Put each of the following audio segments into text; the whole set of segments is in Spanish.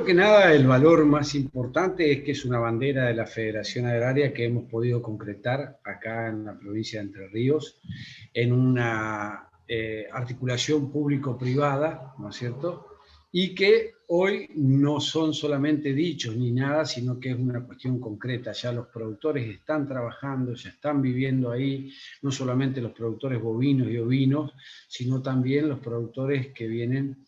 Primero que nada, el valor más importante es que es una bandera de la Federación Agraria que hemos podido concretar acá en la provincia de Entre Ríos en una articulación público-privada, ¿no es cierto? Y que hoy no son solamente dichos ni nada, sino que es una cuestión concreta. Ya los productores están trabajando, ya están viviendo ahí, no solamente los productores bovinos y ovinos, sino también los productores que vienen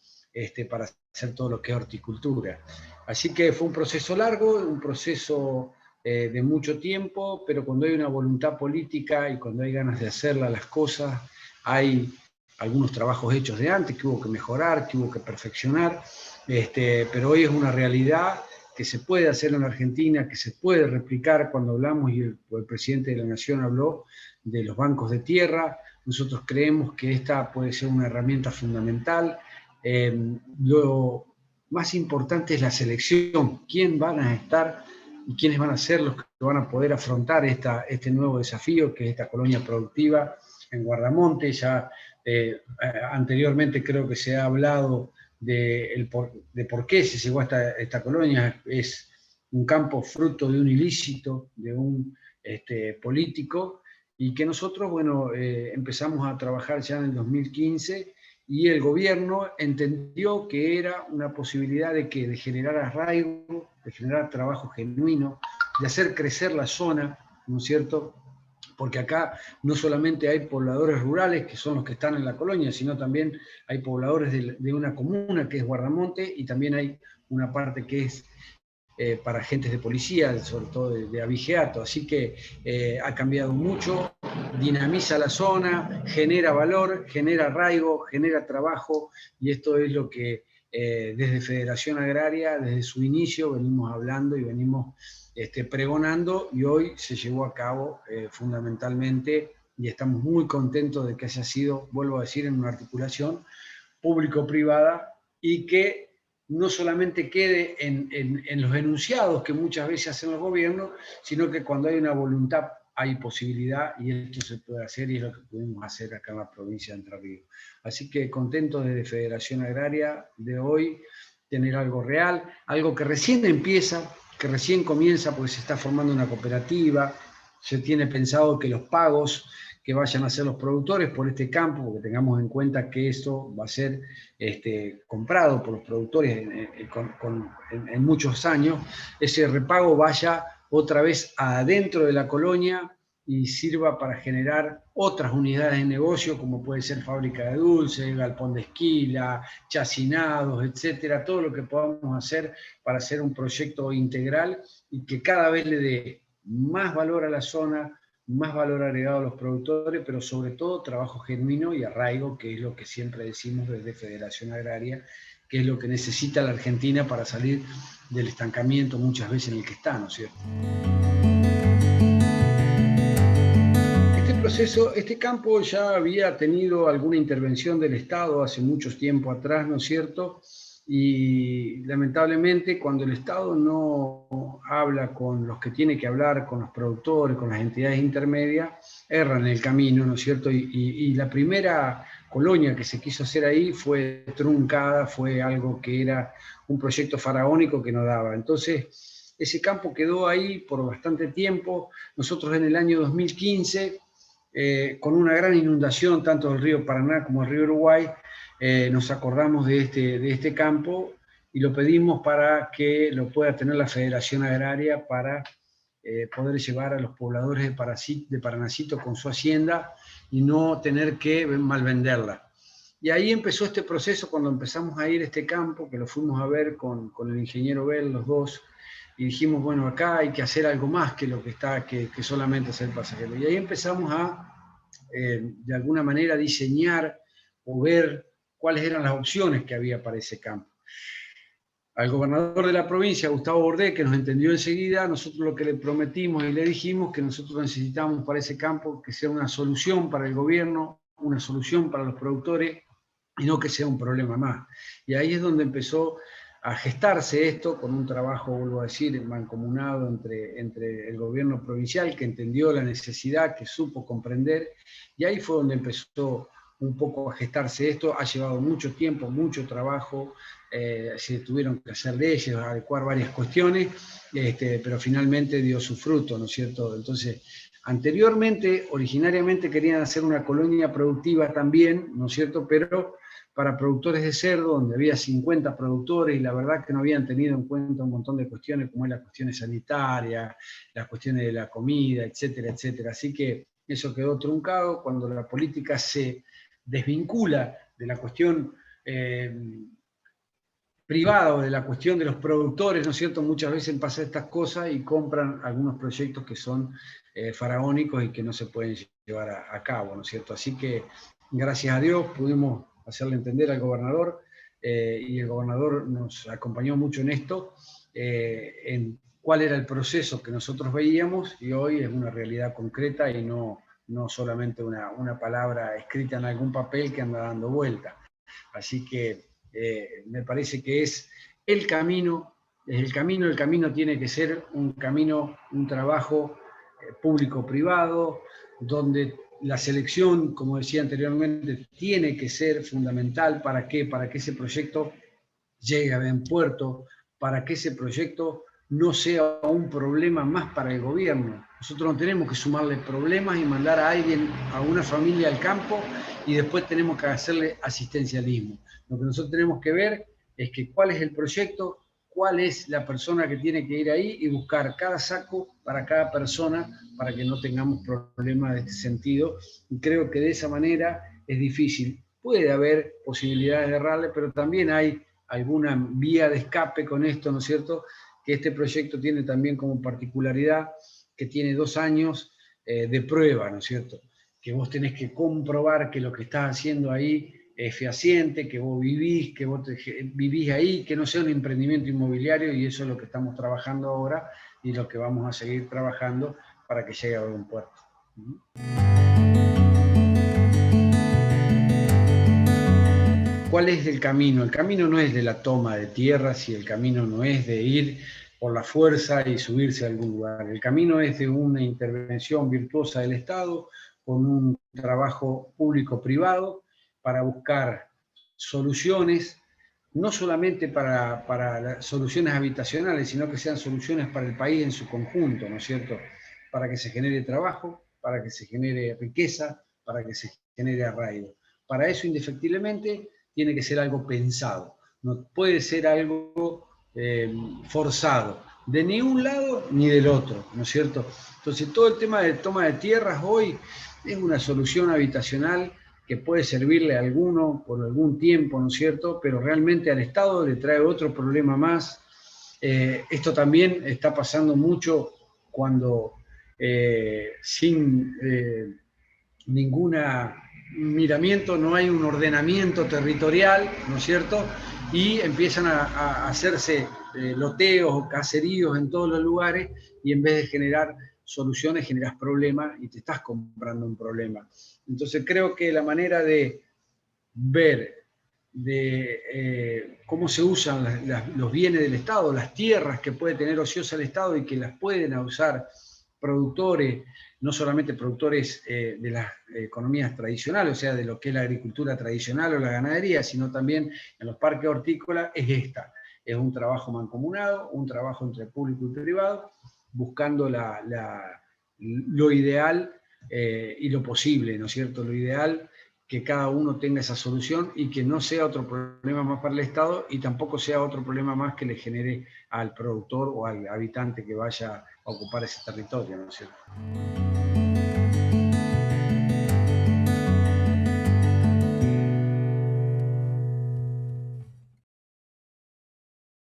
para hacer todo lo que es horticultura. Así que fue un proceso largo, un proceso de mucho tiempo, pero cuando hay una voluntad política y cuando hay ganas de hacerlas las cosas, hay algunos trabajos hechos de antes que hubo que mejorar, que hubo que perfeccionar, pero hoy es una realidad que se puede hacer en Argentina, que se puede replicar. Cuando hablamos, y el presidente de la Nación habló de los bancos de tierra, nosotros creemos que esta puede ser una herramienta fundamental. Lo más importante es la selección, quién van a estar y quiénes van a ser los que van a poder afrontar este nuevo desafío, que es esta colonia productiva en Guardamonte. Ya anteriormente creo que se ha hablado de por qué se llegó a esta colonia. Es un campo fruto de un ilícito, de un político, y que nosotros, bueno, empezamos a trabajar ya en el 2015, y el gobierno entendió que era una posibilidad de generar arraigo, de generar trabajo genuino, de hacer crecer la zona, ¿no es cierto? Porque acá no solamente hay pobladores rurales, que son los que están en la colonia, sino también hay pobladores de una comuna que es Guardamonte, y también hay una parte que es para agentes de policía, sobre todo de abigeato. Así que ha cambiado mucho, dinamiza la zona, genera valor, genera arraigo, genera trabajo, y esto es lo que desde Federación Agraria, desde su inicio, venimos hablando y venimos pregonando, y hoy se llevó a cabo fundamentalmente, y estamos muy contentos de que haya sido, vuelvo a decir, en una articulación público-privada, y que no solamente quede en los enunciados que muchas veces hacen los gobiernos, sino que cuando hay una voluntad hay posibilidad, y esto se puede hacer, y es lo que pudimos hacer acá en la provincia de Entre Ríos. Así que contento desde Federación Agraria de hoy tener algo real, algo que recién empieza, que recién comienza, porque se está formando una cooperativa. Se tiene pensado que los pagos que vayan a hacer los productores por este campo, porque tengamos en cuenta que esto va a ser comprado por los productores en muchos años, ese repago vaya otra vez adentro de la colonia y sirva para generar otras unidades de negocio, como puede ser fábrica de dulces, galpón de esquila, chacinados, etcétera, todo lo que podamos hacer para hacer un proyecto integral y que cada vez le dé más valor a la zona, más valor agregado a los productores, pero sobre todo trabajo genuino y arraigo, que es lo que siempre decimos desde Federación Agraria, que es lo que necesita la Argentina para salir del estancamiento muchas veces en el que está, ¿no es cierto? Este campo ya había tenido alguna intervención del Estado hace mucho tiempo atrás, ¿no es cierto? Y lamentablemente, cuando el Estado no habla con los que tiene que hablar, con los productores, con las entidades intermedias, erran el camino, ¿no es cierto? Y la primera colonia que se quiso hacer ahí fue truncada, fue algo que era un proyecto faraónico que no daba. Entonces, ese campo quedó ahí por bastante tiempo. Nosotros en el año 2015, con una gran inundación, tanto del río Paraná como del río Uruguay, nos acordamos de este campo y lo pedimos para que lo pueda tener la Federación Agraria para poder llevar a los pobladores de Paranacito con su hacienda y no tener que malvenderla. Y ahí empezó este proceso cuando empezamos a ir a este campo, que lo fuimos a ver con el ingeniero Bell, los dos, y dijimos, bueno, acá hay que hacer algo más que lo que está, que solamente ser pasajero. Y ahí empezamos a, de alguna manera, diseñar o ver cuáles eran las opciones que había para ese campo. Al gobernador de la provincia, Gustavo Bordé, que nos entendió enseguida, nosotros lo que le prometimos y le dijimos que nosotros necesitábamos para ese campo que sea una solución para el gobierno, una solución para los productores, y no que sea un problema más. Y ahí es donde empezó a gestarse esto, con un trabajo, vuelvo a decir, mancomunado entre el gobierno provincial, que entendió la necesidad, que supo comprender, y ahí fue donde empezó un poco a gestarse esto. Ha llevado mucho tiempo, mucho trabajo, se tuvieron que hacer leyes, adecuar varias cuestiones, pero finalmente dio su fruto, ¿no es cierto? Entonces, anteriormente, originariamente querían hacer una colonia productiva también, ¿no es cierto?, pero para productores de cerdo, donde había 50 productores, y la verdad que no habían tenido en cuenta un montón de cuestiones, como es las cuestiones sanitarias, las cuestiones de la comida, etcétera, etcétera. Así que eso quedó truncado. Cuando la política se desvincula de la cuestión privada o de la cuestión de los productores, ¿no es cierto? Muchas veces pasan estas cosas y compran algunos proyectos que son faraónicos y que no se pueden llevar a cabo, ¿no es cierto? Así que, gracias a Dios, pudimos hacerle entender al gobernador y el gobernador nos acompañó mucho en esto, en cuál era el proceso que nosotros veíamos, y hoy es una realidad concreta y no solamente una palabra escrita en algún papel que anda dando vuelta. Así que me parece que es el camino tiene que ser un camino, un trabajo público-privado, donde la selección, como decía anteriormente, tiene que ser fundamental. ¿Para qué? Para que ese proyecto llegue a buen puerto, para que ese proyecto no sea un problema más para el gobierno. Nosotros no tenemos que sumarle problemas y mandar a alguien, a una familia al campo, y después tenemos que hacerle asistencialismo. Lo que nosotros tenemos que ver es que cuál es el proyecto, cuál es la persona que tiene que ir ahí y buscar cada saco para cada persona para que no tengamos problemas de este sentido. Y creo que de esa manera es difícil. Puede haber posibilidades de errarle, pero también hay alguna vía de escape con esto, ¿no es cierto? Que este proyecto tiene también como particularidad que tiene 2 años de prueba, ¿no es cierto? Que vos tenés que comprobar que lo que estás haciendo ahí es fehaciente, que vos vivís ahí, que no sea un emprendimiento inmobiliario, y eso es lo que estamos trabajando ahora y lo que vamos a seguir trabajando para que llegue a buen puerto. ¿Cuál es el camino? El camino no es de la toma de tierras y el camino no es de ir por la fuerza y subirse a algún lugar. El camino es de una intervención virtuosa del Estado con un trabajo público-privado para buscar soluciones, no solamente para las soluciones habitacionales, sino que sean soluciones para el país en su conjunto, ¿no es cierto? Para que se genere trabajo, para que se genere riqueza, para que se genere arraigo. Para eso, indefectiblemente, tiene que ser algo pensado, no puede ser algo forzado, de ni un lado ni del otro, ¿no es cierto? Entonces, todo el tema de toma de tierras hoy es una solución habitacional que puede servirle a alguno por algún tiempo, ¿no es cierto? Pero realmente al Estado le trae otro problema más. Esto también está pasando mucho cuando sin ninguna miramiento, no hay un ordenamiento territorial, ¿no es cierto? Y empiezan a hacerse loteos o caseríos en todos los lugares, y en vez de generar soluciones generas problemas y te estás comprando un problema. Entonces creo que la manera de ver de cómo se usan los bienes del Estado, las tierras que puede tener ociosa el Estado y que las pueden usar productores, no solamente productores de las economías tradicionales, o sea, de lo que es la agricultura tradicional o la ganadería, sino también en los parques hortícolas, es esta. Es un trabajo mancomunado, un trabajo entre público y privado, buscando lo ideal y lo posible, ¿no es cierto? Lo ideal, que cada uno tenga esa solución y que no sea otro problema más para el Estado y tampoco sea otro problema más que le genere al productor o al habitante que vaya a ocupar ese territorio, ¿no es cierto?